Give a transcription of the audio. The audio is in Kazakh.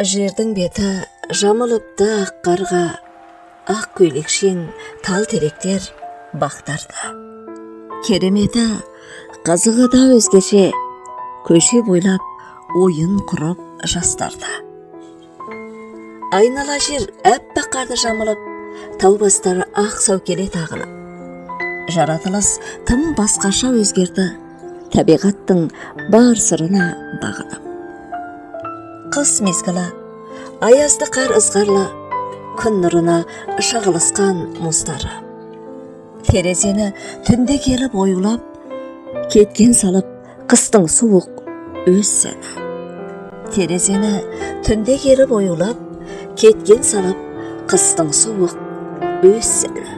Жердің беті жамылыпты ақ қарға, ақ көйлекшең тал теректер бақтарда. Кереметі қызығы да өзгеше, көше бойлап ойын құрып жастарда. Айнала жер әппақ қарды жамылып, тау бастары ақ сәукеле тағынып. Жаратылыс тым басқаша өзгерді, табиғаттың бар сырына бағынып. Қыс мезгілі, аязды қар ызғарлы, күн нұрына шағылысқан мұздары. Терезені түнде келіп оюлап, кеткен салып қыстың суық өз сәні. Терезені түнде келіп оюлап, кеткен салып қыстың суық өз сәні.